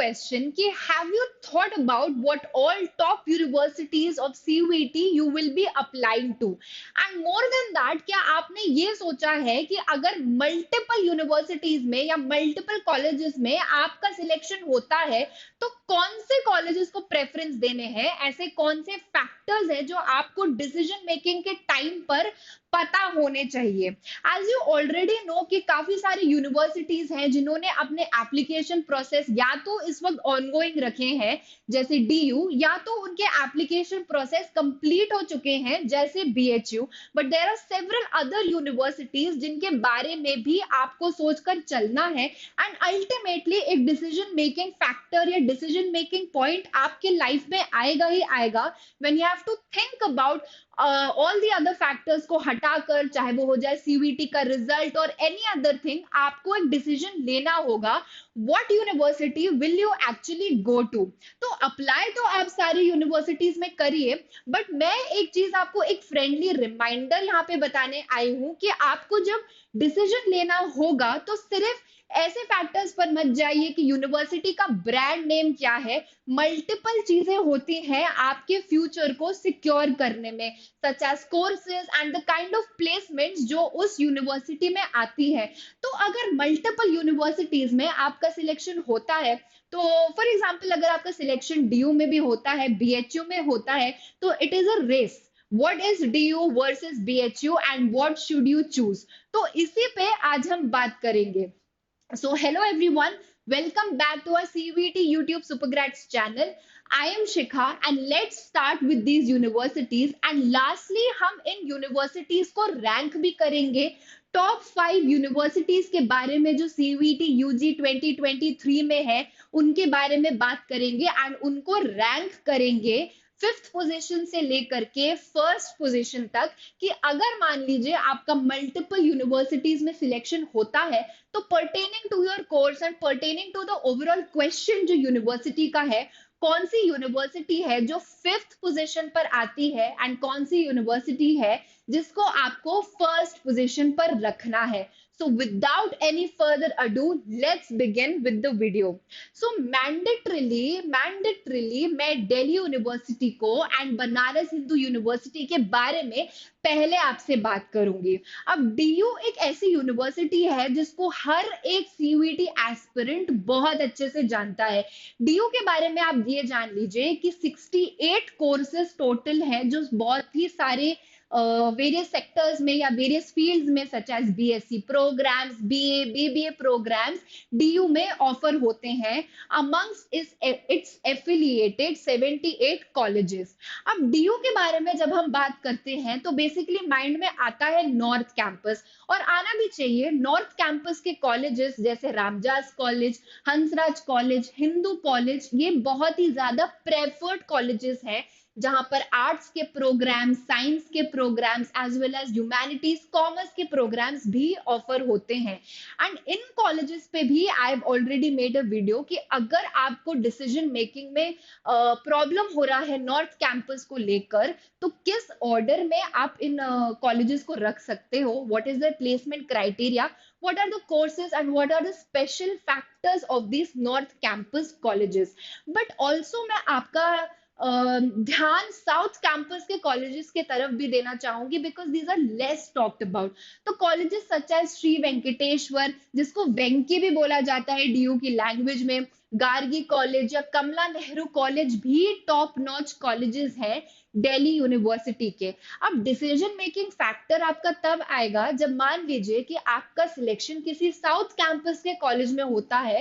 question कि have you thought about what all top universities of CUET you will be applying to? And more than that, क्या आपने ये सोचा है कि अगर मल्टीपल यूनिवर्सिटीज में या मल्टीपल कॉलेजेस में आपका सिलेक्शन होता है तो कौन से कॉलेजेस को प्रेफरेंस देने हैं? ऐसे कौन से फैक्टर्स हैं जो आपको डिसीजन मेकिंग के टाइम पर पता होने चाहिए? एज यू ऑलरेडी नो कि काफी सारी यूनिवर्सिटीज हैं जिन्होंने अपने एप्लीकेशन प्रोसेस या तो इस वक्त ऑनगोइंग रखे हैं जैसे डीयू, या तो उनके एप्लीकेशन प्रोसेस कंप्लीट हो चुके हैं जैसे BHU. But there are several other universities जिनके बारे में भी आपको सोचकर चलना है, एंड अल्टीमेटली एक डिसीजन मेकिंग फैक्टर या डिसीजन मेकिंग पॉइंट आपके लाइफ में आएगा ही आएगा when you have to think about all the other factors को हटाकर, चाहे वो हो जाए सीवीटी का रिजल्ट और एनी अदर थिंग, आपको एक डिसीजन लेना होगा what university will you actually go to. तो अप्लाई तो आप सारी यूनिवर्सिटीज में करिए, बट मैं एक चीज आपको एक फ्रेंडली रिमाइंडर यहाँ पे बताने आई हूँ कि आपको जब डिसीजन लेना होगा तो सिर्फ ऐसे फैक्टर्स पर मत जाइए कि यूनिवर्सिटी का ब्रांड नेम क्या है। मल्टीपल चीजें होती हैं आपके फ्यूचर को सिक्योर करने में, such as courses and the kind of placements जो उस यूनिवर्सिटी में आती है। तो अगर मल्टीपल यूनिवर्सिटीज में आपका सिलेक्शन होता है, तो फॉर एग्जाम्पल अगर आपका सिलेक्शन डीयू में भी होता है, बीएचयू में होता है, तो it is a race. What is DU versus BHU and what should you choose? तो इसी पे आज हम बात करेंगे। So hello everyone, welcome back to our CVT YouTube Supergrads channel. I am Shikha and let's start with these universities, and lastly हम इन universities को rank भी करेंगे। टॉप 5 यूनिवर्सिटीज के बारे में जो CVT UG 2023 में है उनके बारे में बात करेंगे एंड उनको रैंक करेंगे 5th पोजीशन से लेकर के 1st पोजीशन तक, कि अगर मान लीजिए आपका मल्टीपल यूनिवर्सिटीज में सिलेक्शन होता है तो pertaining to your course and pertaining to the overall question जो यूनिवर्सिटी का है, कौन सी यूनिवर्सिटी है जो 5th पोजीशन पर आती है एंड कौन सी यूनिवर्सिटी है जिसको आपको 1st पोजीशन पर रखना है। So without any further ado, let's begin with the video. So mandatorily मैं दिल्ली यूनिवर्सिटी को एंड बनारस हिंदू यूनिवर्सिटी के बारे में पहले आपसे बात करूंगी। अब डीयू एक ऐसी यूनिवर्सिटी है जिसको हर एक सीयूईटी एस्पिरेंट बहुत अच्छे से जानता है। डीयू के बारे में आप ये जान लीजिए कि 68 कोर्सेज टोटल हैं जो बहुत ही सारे वेरियस सेक्टर्स में या वेरियस फील्ड्स में such as BSc programmes, BA, BBA programmes DU में ऑफर होते हैं अमंग्स इट्स एफिलिएटेड 78 कॉलेजेस। अब डीयू के बारे में जब हम बात करते हैं तो बेसिकली माइंड में आता है नॉर्थ कैंपस, और आना भी चाहिए। नॉर्थ कैंपस के कॉलेजेस जैसे Ramjas college, Hansraj college, Hindu college, ये बहुत ही ज्यादा प्रेफर्ड कॉलेजेस हैं जहां पर आर्ट्स के प्रोग्राम्स, साइंस के programmes as well as humanities, commerce के प्रोग्राम्स भी ऑफर होते हैं। एंड इन कॉलेजेस पे भी I have already made a video कि अगर आपको डिसीजन मेकिंग में प्रॉब्लम हो रहा है नॉर्थ कैंपस को लेकर, तो किस ऑर्डर में आप इन कॉलेजेस को रख सकते हो, what is the placement criteria, what are the courses and what are the special factors of these north campus colleges। but also मैं आपका ध्यान साउथ कैंपस के कॉलेजेस के तरफ भी देना चाहूंगी because these are less talked about. तो colleges such as Shri Venkateswara, जिसको वेंकी भी बोला जाता है डीयू की लैंग्वेज में, गार्गी कॉलेज या कमला नेहरू कॉलेज भी टॉप नॉच कॉलेजेस हैं दिल्ली यूनिवर्सिटी के। अब डिसीजन मेकिंग फैक्टर आपका तब आएगा जब मान लीजिए कि आपका सिलेक्शन किसी साउथ कैंपस के कॉलेज में होता है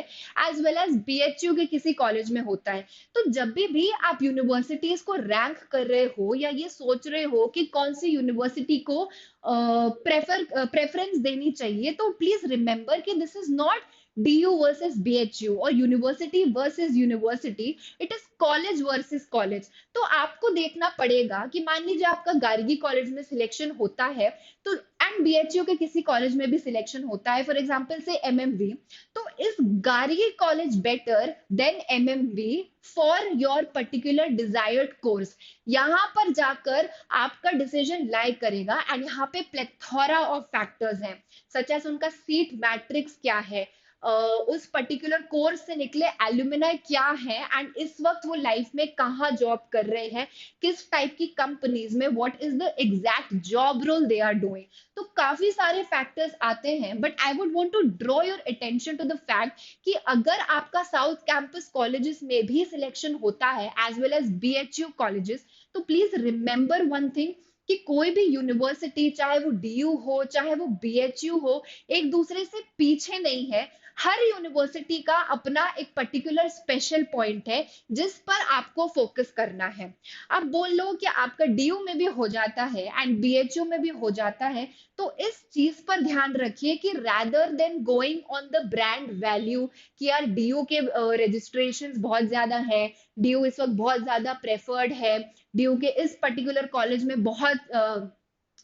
एज वेल एज बीएचयू के किसी कॉलेज में होता है। तो जब भी आप यूनिवर्सिटीज को रैंक कर रहे हो या ये सोच रहे हो कि कौन सी यूनिवर्सिटी को प्रेफरेंस देनी चाहिए, तो प्लीज रिमेंबर कि this is not DU versus BHU और university versus university, it is college versus college. तो आपको देखना पड़ेगा कि मान लीजिए आपका गार्गी कॉलेज में सिलेक्शन होता है तो एंड बीएचयू के किसी कॉलेज में भी सिलेक्शन होता है, फॉर एग्जांपल से एमएमवी, तो is Gargi college better than MMV for your particular desired course? यहाँ पर जाकर आपका डिसीजन लाई करेगा एंड यहाँ पे प्लेथोरा ऑफ फैक्टर्स हैं, सच एज उनका सीट मैट्रिक्स क्या है, उस पर्टिकुलर कोर्स से निकले एल्यूमिनाई क्या है एंड इस वक्त वो लाइफ में कहाँ जॉब कर रहे हैं, किस टाइप की कंपनीज में, what is the exact job role they are doing. तो काफी सारे फैक्टर्स आते हैं, but I would want to draw your attention to the fact कि अगर आपका साउथ कैंपस कॉलेजेस में भी सिलेक्शन होता है as well as BHU colleges, तो प्लीज रिमेंबर वन थिंग कि कोई भी यूनिवर्सिटी, चाहे वो डीयू हो चाहे वो बीएचयू हो, एक दूसरे से पीछे नहीं है। हर यूनिवर्सिटी का अपना एक पर्टिकुलर स्पेशल पॉइंट है जिस पर आपको फोकस करना है। अब बोल लो कि आपका डीयू में भी हो जाता है एंड बीएचयू में भी हो जाता है, तो इस चीज पर ध्यान रखिए कि rather than going on the brand value कि यार डीयू के रजिस्ट्रेशन बहुत ज्यादा है, डीयू इस वक्त बहुत ज्यादा प्रेफर्ड है, डीयू के इस पर्टिकुलर कॉलेज में बहुत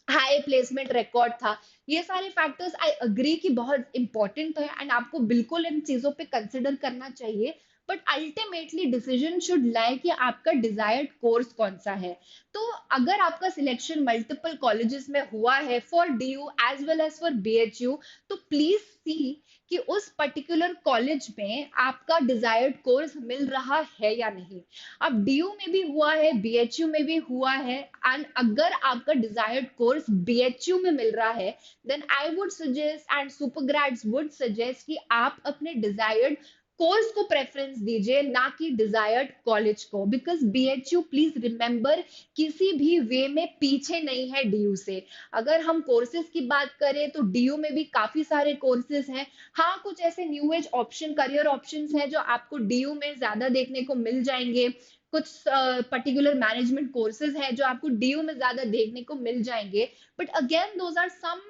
हाई प्लेसमेंट रिकॉर्ड था, ये सारे फैक्टर्स आई अग्री कि बहुत इंपॉर्टेंट है एंड आपको बिल्कुल इन चीजों पे कंसिडर करना चाहिए। बट अल्टीमेटली डिसीजन शुड लाई कि आपका डिजायर्ड कोर्स कौन सा है। तो अगर आपका सिलेक्शन मल्टीपल कॉलेजेस में हुआ है for DU as well as for BHU, तो प्लीज सी कि उस पर्टिकुलर कॉलेज में आपका डिजायर्ड कोर्स मिल रहा है या नहीं। अब डीयू में भी हुआ है, बीएचयू में भी हुआ है, एंड अगर आपका डिजायर्ड कोर्स बीएचयू में मिल रहा है, then I would suggest and super grades would suggest कि आप अपने डिजायर्ड कोर्स को प्रेफरेंस दीजिए, ना कि डिजायर्ड कॉलेज को, बिकॉज बीएचयू प्लीज रिमेंबर किसी भी वे में पीछे नहीं है डीयू से। अगर हम कोर्सेज की बात करें तो डीयू में भी काफी सारे कोर्सेज हैं। हाँ, कुछ ऐसे new age option, career options हैं जो आपको डीयू में ज्यादा देखने को मिल जाएंगे, कुछ पर्टिकुलर मैनेजमेंट कोर्सेज हैं जो आपको डीयू में ज्यादा देखने को मिल जाएंगे, but again those are some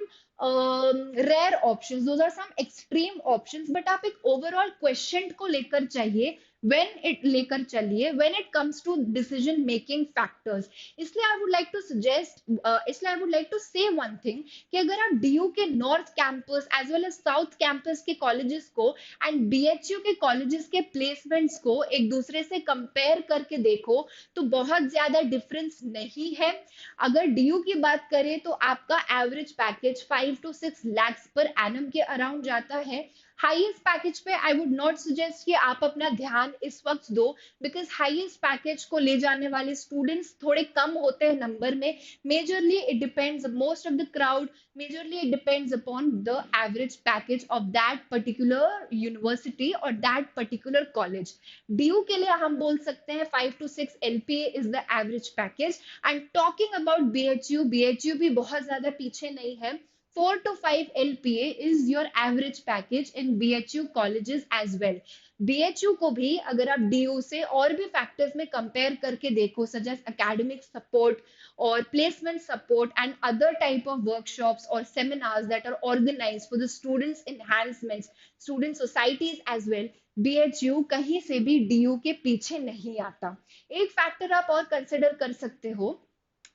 rare options, those are some extreme options. But आप एक ओवरऑल क्वेश्चन को लेकर चाहिए, when it comes to decision making factors. इसलिए I would like to suggest, इसलिए I would like to say one thing कि अगर आप डीयू के north campus as well as south campus के कॉलेजेस को एंड बीएचयू के कॉलेजेस के प्लेसमेंट्स को एक दूसरे से कंपेयर करके देखो, तो बहुत ज्यादा डिफरेंस नहीं है। अगर डीयू की बात करें तो आपका average package 5 to 6 lakhs per annum के अराउंड जाता है। हाईएस्ट पैकेज पे आई वुड नॉट सजेस्ट कि आप अपना ध्यान इस वक्त दो, बिकॉज हाईएस्ट पैकेज को ले जाने वाले स्टूडेंट्स थोड़े कम होते हैं नंबर में। Majorly it depends, most of the crowd, majorly it depends upon the average package of that particular university or that particular college. DU के लिए हम बोल सकते हैं 5 to 6 LPA is the average package, and talking about BHU भी बहुत ज्यादा पीछे नहीं है। 4 to 5 LPA is your average package in BHU colleges as well. BHU को भी अगर आप DU से और भी फैक्टर्स में कंपेयर करके देखो, such as academic support or placement support and other type of workshops or seminars that are organized for the students enhancements, student societies as well, BHU कहीं से भी DU के पीछे नहीं आता। एक फैक्टर आप और कंसिडर कर सकते हो,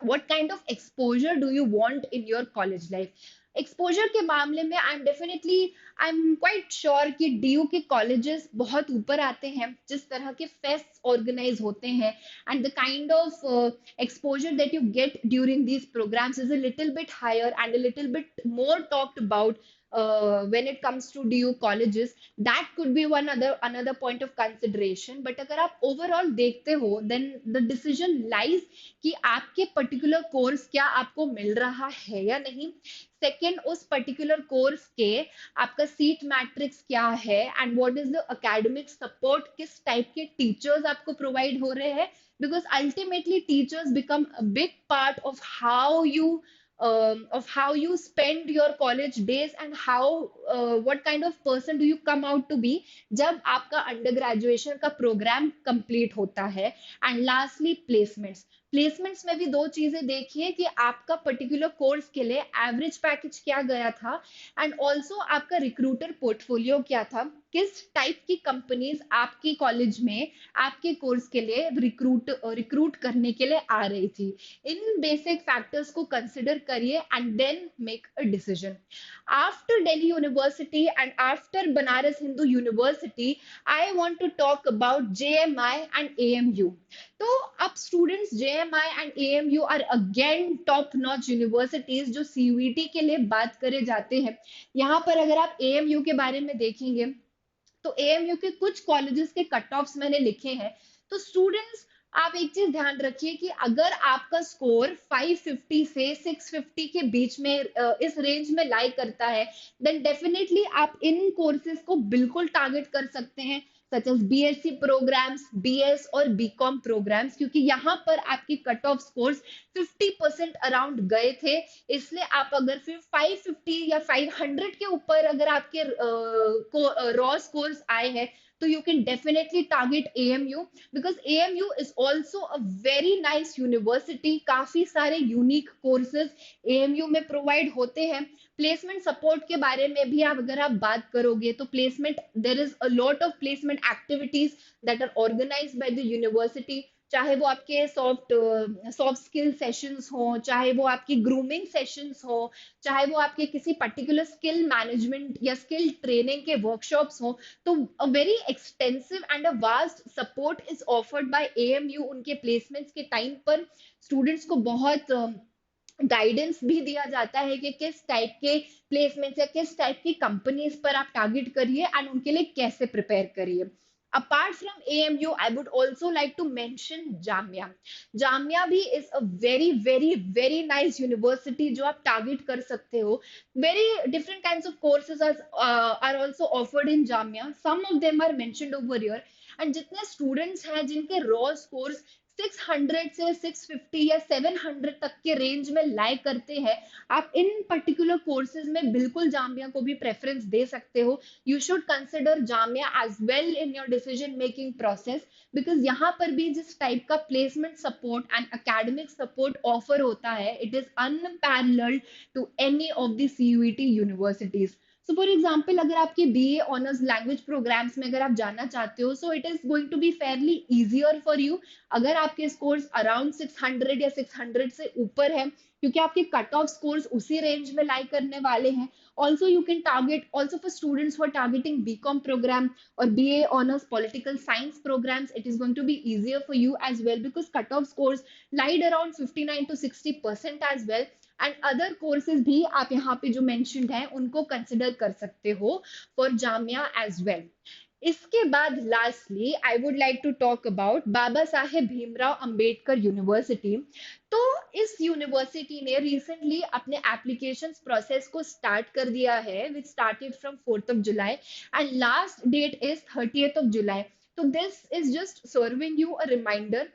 what kind of exposure do you want in your college life? Exposure के मामले में आई एम क्वाइट श्योर कि डीयू के कॉलेजेस बहुत ऊपर आते हैं, जिस तरह के फेस्ट ऑर्गेनाइज होते हैं and the kind of exposure that you get during these programs is a little bit higher and a little bit more talked about when it comes to DU colleges. That could be one another point of consideration. But अगर आप overall देखते हो, then the decision lies कि आपके particular course क्या आपको मिल रहा है या नहीं। सेकेंड, उस पर्टिकुलर कोर्स के आपका सीट मैट्रिक्स क्या है and what is the academic support, किस टाइप के टीचर्स आपको प्रोवाइड हो रहे हैं, because ultimately teachers become a big part of how you spend your college days and how what kind of person do you come out to be जब आपका under graduation का programme complete होता है। And lastly placements में भी दो चीजें देखिए कि आपका पर्टिकुलर कोर्स के लिए एवरेज पैकेज क्या गया था एंड ऑल्सो आपका रिक्रूटर पोर्टफोलियो क्या था, किस टाइप की कंपनीज आपके कॉलेज में आपके कोर्स के लिए रिक्रूट करने के लिए आ रही थी। इन बेसिक फैक्टर्स को कंसिडर करिए and then make a decision. After Delhi university and after Banaras Hindu university, I want to talk about JMI and AMU. तो अब students, JMI and AMU are again top notch universities जो सीयूईटी के लिए बात करे जाते हैं। यहाँ पर अगर आप एएमयू के बारे में देखेंगे तो एएमयू के कुछ कॉलेजेस के कट ऑफ्स मैंने लिखे हैं। तो स्टूडेंट्स, आप एक चीज ध्यान रखिए कि अगर आपका स्कोर 550 से 650 के बीच में इस रेंज में लाई करता है, देन डेफिनेटली आप इन कोर्सेज को बिल्कुल टारगेट कर सकते हैं, such as BSc programmes, BS और बीकॉम प्रोग्राम्स, क्योंकि यहाँ पर आपकी कट ऑफ स्कोर्स 50% अराउंड गए थे। इसलिए आप अगर फिर 550 या 500 के ऊपर अगर आपके रॉ स्कोर्स आए हैं, तो you can definitely target AMU, because AMU is also a very nice university। काफी सारे यूनिक कोर्सेज AMU में प्रोवाइड होते हैं। प्लेसमेंट सपोर्ट के बारे में भी आप अगर आप बात करोगे तो placement, there is a lot of placement activities that are organised by the university, चाहे वो आपके सॉफ्ट स्किल सेशंस हो, चाहे वो आपकी ग्रूमिंग सेशंस हो, चाहे वो आपके किसी पर्टिकुलर स्किल मैनेजमेंट या स्किल ट्रेनिंग के वर्कशॉप्स हो। तो a very extensive and a vast support is offered by AMU उनके प्लेसमेंट्स के टाइम पर। स्टूडेंट्स को बहुत गाइडेंस भी दिया जाता है कि किस टाइप के प्लेसमेंट्स या किस टाइप की कंपनीज पर आप टारगेट करिए एंड उनके लिए कैसे प्रिपेयर करिए। Apart from AMU, I would also like to mention Jamia. Jamia भी is a very very very nice university जो आप टारगेट कर सकते हो। Very different kinds of courses are also offered in Jamia. Some of them are mentioned over here. And जितने students हैं जिनके raw scores 600 से 650 या 700 तक के रेंज में लाई करते हैं, आप इन पर्टिकुलर कोर्सेज में बिल्कुल जामिया को भी प्रेफरेंस दे सकते हो। You should consider Jamia as well in your decision making process, because यहाँ पर भी जिस टाइप का placement support and academic support offer होता है, it is unparalleled to any of the CUET universities. So for example, अगर आपके बीए ऑनर्स लैंग्वेज प्रोग्राम्स में अगर आप जाना चाहते हो, so it is going to be fairly easier for you अगर आपके स्कोर्स अराउंड 600 या 600 से ऊपर है, क्योंकि आपके कट ऑफ स्कोर्स उसी रेंज में लाई करने वाले हैं। Also you can target, also for students for targeting BCom program और BA honours political science programs, it is going to be easier for you as well, because cut off scores lied around 59 to 60% as well। And other courses भी आप यहाँ पे जो mentioned है उनको consider कर सकते हो फॉर जामिया एज वेल। इसके बाद lastly I would like to talk about Baba Saheb Bhimrao Ambedkar university. तो इस यूनिवर्सिटी ने रिसेंटली अपने एप्लीकेशन प्रोसेस को स्टार्ट कर दिया है, which started from 4th of July and last date is 30th of July। तो this is just serving you a reminder.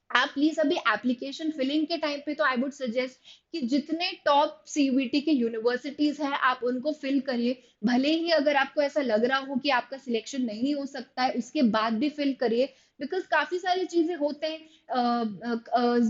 आप प्लीज अभी एप्लीकेशन फिलिंग के टाइम पे तो आई वुड सजेस्ट कि जितने टॉप सीयूईटी के यूनिवर्सिटीज हैं आप उनको फिल करिए। भले ही अगर आपको ऐसा लग रहा हो कि आपका सिलेक्शन नहीं हो सकता है, उसके बाद भी फिल करिए, बिकॉज काफी सारी चीजें होते हैं,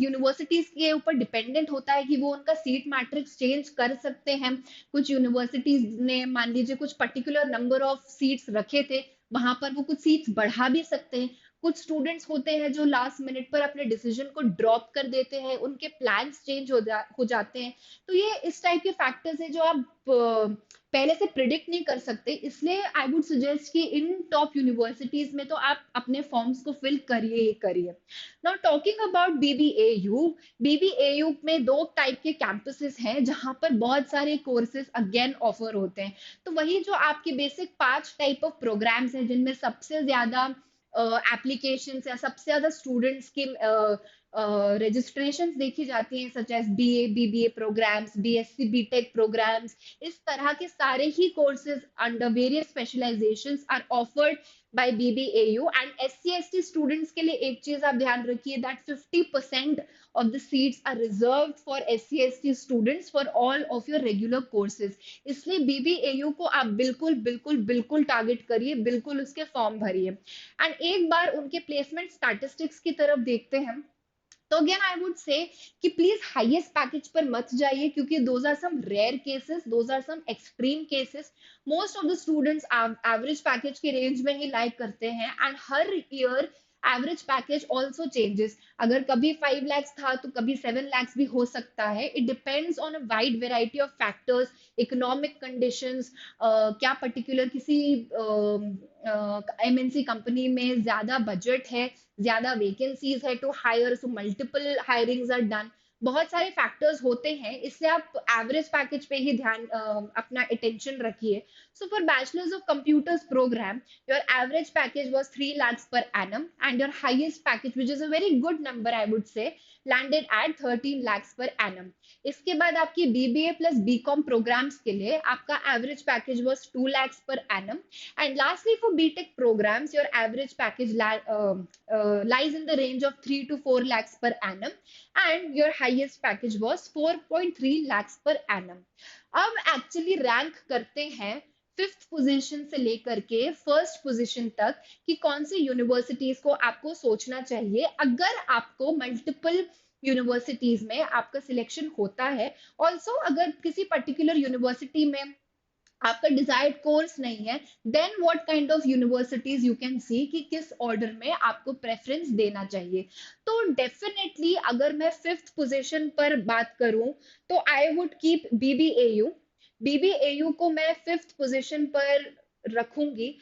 यूनिवर्सिटीज के ऊपर डिपेंडेंट होता है कि वो उनका सीट मैट्रिक्स चेंज कर सकते हैं। कुछ यूनिवर्सिटीज ने मान लीजिए कुछ पर्टिकुलर नंबर ऑफ सीट्स रखे थे, वहां पर वो कुछ सीट्स बढ़ा भी सकते हैं। कुछ स्टूडेंट्स होते हैं जो लास्ट मिनट पर अपने डिसीजन को ड्रॉप कर देते हैं, उनके प्लान्स चेंज हो जाते हैं। तो ये इस टाइप के फैक्टर्स है जो आप पहले से प्रिडिक्ट नहीं कर सकते, इसलिए आई वुड सजेस्ट कि इन टॉप यूनिवर्सिटीज में तो आप अपने फॉर्म्स को फिल करिए ही करिए। Now talking about BBAU, BBAU में दो टाइप के कैंपसेस हैं जहां पर बहुत सारे कोर्सेज अगेन ऑफर होते हैं। तो वही जो आपके बेसिक 5 टाइप ऑफ प्रोग्राम्स हैं जिनमें सबसे ज्यादा एप्लीकेशन या सबसे ज्यादा स्टूडेंट्स की रजिस्ट्रेशन देखी जाती हैं, such as BA BBA programs, BSc BTech programs, इस तरह के सारे ही courses under various specialisations are offered by BBAU. And SC ST students के लिए एक चीज आप ध्यान रखिए, that 50% of the seats are reserved for SC ST students for all of your regular courses। इसलिए बीबीएयू को आप बिल्कुल बिल्कुल बिल्कुल टारगेट करिए, बिल्कुल उसके फॉर्म भरिए। एंड एक बार उनके प्लेसमेंट स्टैटिस्टिक्स की तरफ देखते हैं, तो अगेन आई वुड से कि प्लीज हाईएस्ट पैकेज पर मत जाइए, क्योंकि those are some rare cases, those are some extreme cases. Most of the students average package के रेंज में ही लाइक करते हैं, एंड हर year average package also changes. अगर कभी 5 lakhs था तो कभी 7 lakhs भी हो सकता है। It depends on a wide variety of factors, economic conditions, क्या पर्टिकुलर किसी एमएनसी कंपनी में ज्यादा बजट है, ज्यादा वेकेंसीज है to hire, so multiple hirings are done. बहुत सारे फैक्टर्स होते हैं, इसलिए आप एवरेज पैकेज पे ही ध्यान अपना अटेंशन रखिए. So for Bachelor's of Computers program, your average package was 3 lakhs per annum, and your highest package, which is a very good number, I would say, landed at 13 lakhs per annum. इसके बाद आपकी BBA plus BCom programs के लिए आपका average package was 2 lakhs per annum. And lastly, for BTech programs, your average package lies in the range of 3 to 4 lakhs per annum, and your highest package was 4.3 lakhs per annum. अब actually rank करते हैं fifth position से लेकर के first position तक कि कौन सी universities को आपको सोचना चाहिए अगर आपको मल्टीपल यूनिवर्सिटीज में आपका सिलेक्शन होता है. ऑल्सो अगर किसी पर्टिकुलर यूनिवर्सिटी में आपका डिजायर्ड कोर्स नहीं है, then what kind of universities you can see कि किस ऑर्डर में आपको प्रेफरेंस देना चाहिए. तो डेफिनेटली अगर मैं फिफ्थ पोजीशन पर बात करूं तो I would keep BBAU. BBAU को मैं फिफ्थ पोजीशन पर रखूंगी,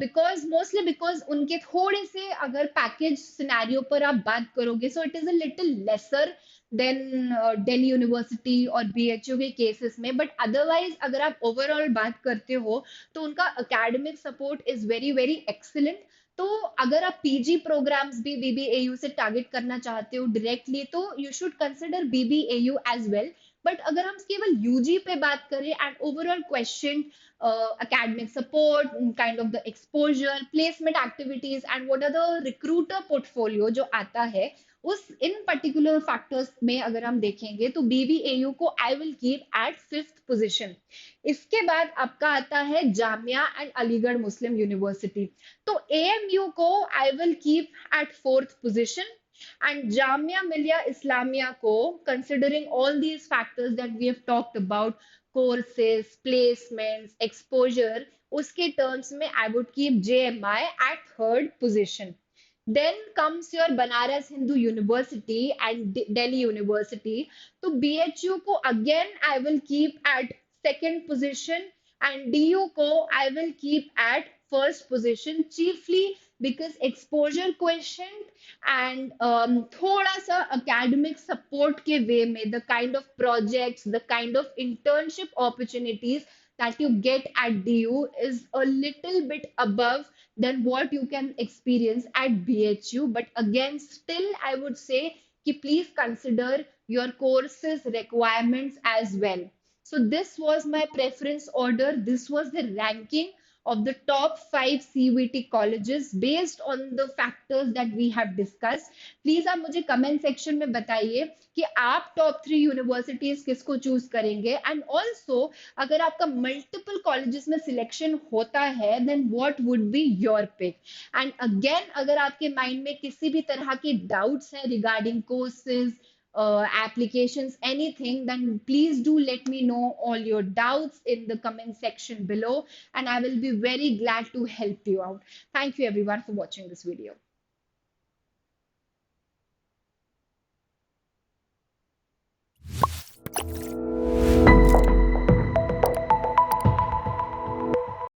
बिकॉज उनके थोड़े से अगर पैकेज सिनेरियो पर आप बात करोगे, so it is a little lesser than Delhi university और बीएचयू के केसेस में. बट अदरवाइज अगर आप ओवरऑल बात करते हो तो उनका academic support is very very excellent. तो अगर आप पीजी प्रोग्राम्स भी बीबीएयू से टारगेट करना चाहते हो डायरेक्टली, तो you should consider BBAU as well. But अगर हम केवल यूजी पे बात करें and overall question academic support, kind of the exposure, placement activities, and what are the recruiter portfolio जो आता है, उस इन पर्टिकुलर फैक्टर्स में अगर हम देखेंगे तो बीबीएयू को I will keep at fifth position. इसके बाद आपका आता है Jamia and Aligarh Muslim university. तो एएमयू को I will keep at fourth position, and Jamia Millia Islamia को, considering all these factors that we have talked about, courses, placements, exposure, उसके terms में I would keep JMI at third position. Then comes your Banaras Hindu University and Delhi University. तो BHU को again I will keep at second position, and DU को I will keep at first position, chiefly because exposure quotient and थोड़ा सा academic support के way में, the kind of projects, the kind of internship opportunities that you get at DU is a little bit above than what you can experience at BHU. But again, still I would say कि please consider your courses requirements as well. So this was my preference order. This was the ranking of the top 5 CUET colleges based on the factors that we have discussed. Please आप मुझे comment section में बताइए कि आप top 3 universities किसको choose करेंगे, and also अगर आपका multiple colleges में selection होता है then what would be your pick. And again अगर आपके mind में किसी भी तरह के doubts हैं regarding courses, applications, anything, then please do let me know all your doubts in the comment section below, and I will be very glad to help you out. Thank you everyone for watching this video.